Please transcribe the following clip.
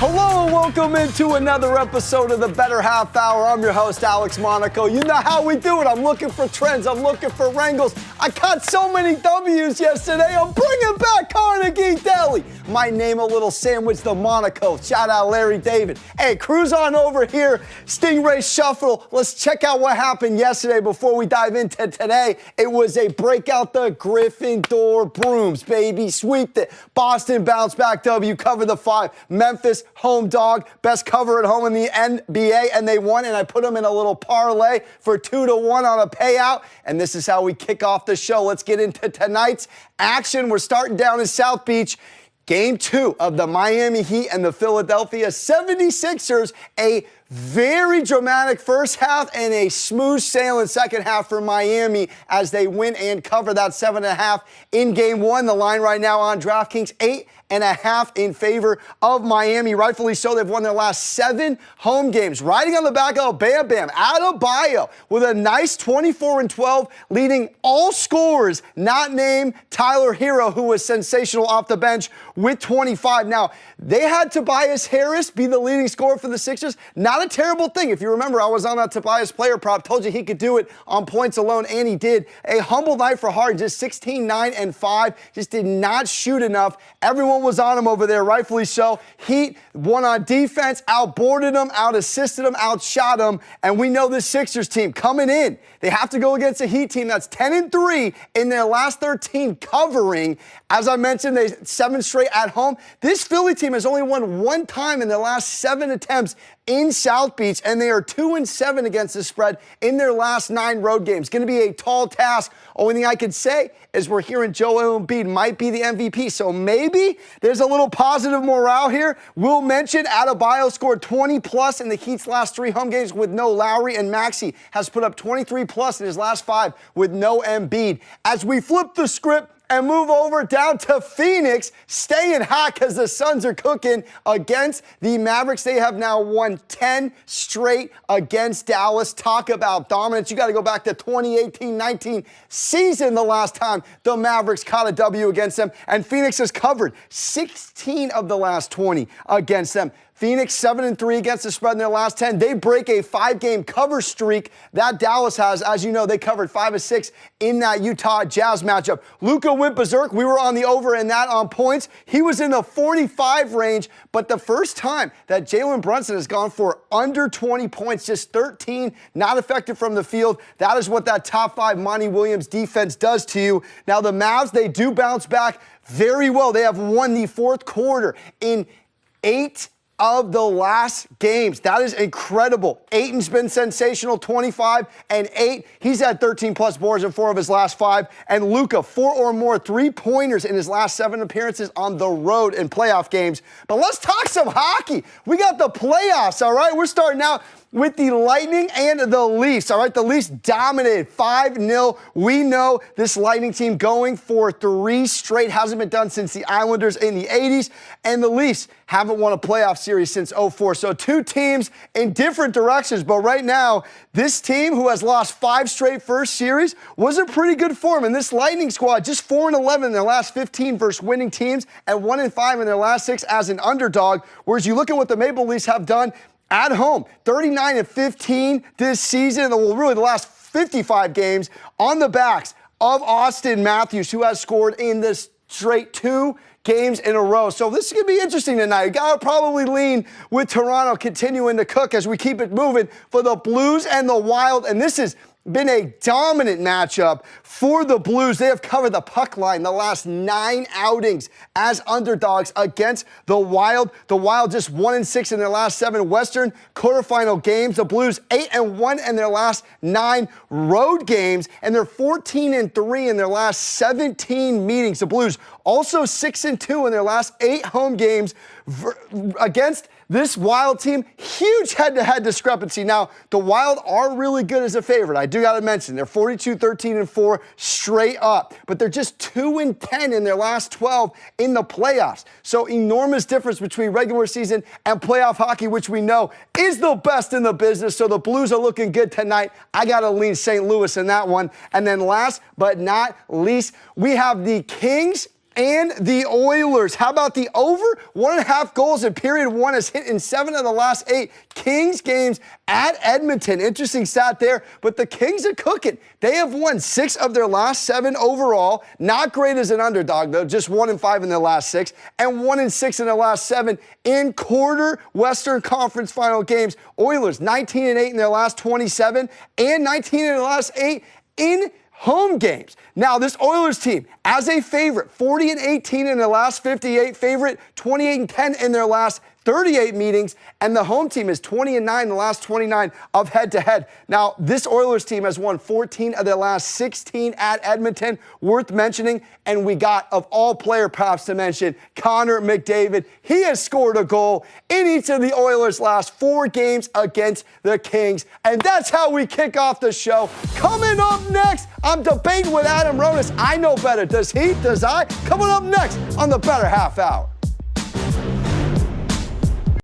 Hello and welcome into another episode of the Better Half Hour. I'm your host, Alex Monaco. You know how we do it. I'm looking for trends. I'm looking for wrangles. I caught so many W's yesterday. I'm bringing back Carnegie Deli. My name a little sandwich, the Monaco. Shout out Larry David. Hey, cruise on over here. Stingray Shuffle. Let's check out what happened yesterday before we dive into today. It was a breakout the Gryffindor brooms, baby. Sweep it. Boston bounce back W. Cover the 5. Memphis home dog, best cover at home in the NBA, and they won, and I put them in a little parlay for 2-1 on a payout, and this is how we kick off the show. Let's get into tonight's action. We're starting down in South Beach. Game 2 of the Miami Heat and the Philadelphia 76ers, a very dramatic first half and a smooth sailing second half for Miami as they win and cover that 7.5 in Game 1. The line right now on DraftKings, 8.5 in favor of Miami. Rightfully so, they've won their last 7 home games. Riding on the back of Bam Bam Adebayo with a nice 24-12, leading all scorers, not named Tyler Hero, who was sensational off the bench with 25. Now, they had Tobias Harris be the leading scorer for the Sixers. Not a terrible thing. If you remember, I was on that Tobias player prop, told you he could do it on points alone, and he did. A humble night for Harden, just 16, 9, and 5. Just did not shoot enough. Everyone was on him over there, rightfully so. Heat won on defense, outboarded him, out-assisted him, outshot him, and we know this Sixers team coming in. They have to go against a Heat team that's 10-3 in their last 13 covering. As I mentioned, they 7 straight at home. This Philly team has only won 1 time in their last 7 attempts in South Beach, and they are 2-7 against the spread in their last 9 road games. Going to be a tall task. Only thing I can say is we're hearing Joel Embiid might be the MVP, so maybe there's a little positive morale here. We'll mention Adebayo scored 20-plus in the Heat's last 3 home games with no Lowry, and Maxey has put up 23-plus in his last 5 with no Embiid. As we flip the script and move over down to Phoenix, staying hot because the Suns are cooking against the Mavericks. They have now won 10 straight against Dallas. Talk about dominance. You got to go back to 2018-19 season the last time the Mavericks caught a W against them, and Phoenix has covered 16 of the last 20 against them. Phoenix 7-3 against the spread in their last 10. They break a 5-game cover streak that Dallas has. As you know, they covered 5 of 6 in that Utah Jazz matchup. Luka went berserk. We were on the over in that on points. He was in the 45 range, but the first time that Jalen Brunson has gone for under 20 points, just 13, not effective from the field. That is what that top 5 Monty Williams defense does to you. Now, the Mavs, they do bounce back very well. They have won the fourth quarter in 8 of the last games. That is incredible. Ayton's been sensational, 25 and 8. He's had 13-plus boards in 4 of his last 5. And Luka, 4 or more three-pointers in his last 7 appearances on the road in playoff games. But let's talk some hockey. We got the playoffs, all right? We're starting out with the Lightning and the Leafs, all right? The Leafs dominated 5-0. We know this Lightning team going for 3 straight. Hasn't been done since the Islanders in the 80s. And the Leafs haven't won a playoff series since 04. So 2 teams in different directions. But right now, this team, who has lost 5 straight first series, was in pretty good form. And this Lightning squad, just 4-11 in their last 15 versus winning teams, and 1-5 in their last 6 as an underdog. Whereas you look at what the Maple Leafs have done at home, 39-15 this season, well, really the last 55 games on the backs of Austin Matthews, who has scored in this straight 2 games in a row. So this is going to be interesting tonight. You got to probably lean with Toronto continuing to cook as we keep it moving for the Blues and the Wild. And this is been a dominant matchup for the Blues. They have covered the puck line the last 9 outings as underdogs against the Wild. The Wild just 1-6 in their last 7 Western quarterfinal games. The Blues 8-1 in their last 9 road games, and they're 14-3 in their last 17 meetings. The Blues also 6-2 in their last 8 home games against this Wild team. Huge head-to-head discrepancy. Now, the Wild are really good as a favorite. I do got to mention, they're 42-13-4 straight up, but they're just 2-10 in their last 12 in the playoffs. So enormous difference between regular season and playoff hockey, which we know is the best in the business. So the Blues are looking good tonight. I got to lean St. Louis in that one. And then last but not least, we have the Kings and the Oilers. How about the over? 1.5 goals in period one has hit in 7 of the last 8 Kings games at Edmonton. Interesting stat there, but the Kings are cooking. They have won 6 of their last 7 overall. Not great as an underdog, though. Just 1-5 in their last 6 and 1-6 in their last 7 in quarter Western Conference final games. Oilers 19-8 in their last 27 and 19 in their last 8 in home games. Now, this Oilers team, as a favorite, 40-18 in their last 58, favorite 28-10 in their last 38 meetings, and the home team is 20-9 in the last 29 of head-to-head. Now, this Oilers team has won 14 of their last 16 at Edmonton, worth mentioning, and we got, of all player props to mention, Connor McDavid. He has scored a goal in each of the Oilers' last 4 games against the Kings, and that's how we kick off the show. Coming up next, I'm debating with Adam Ronis. I know better. Does he? Does I? Coming up next on the Better Half Hour.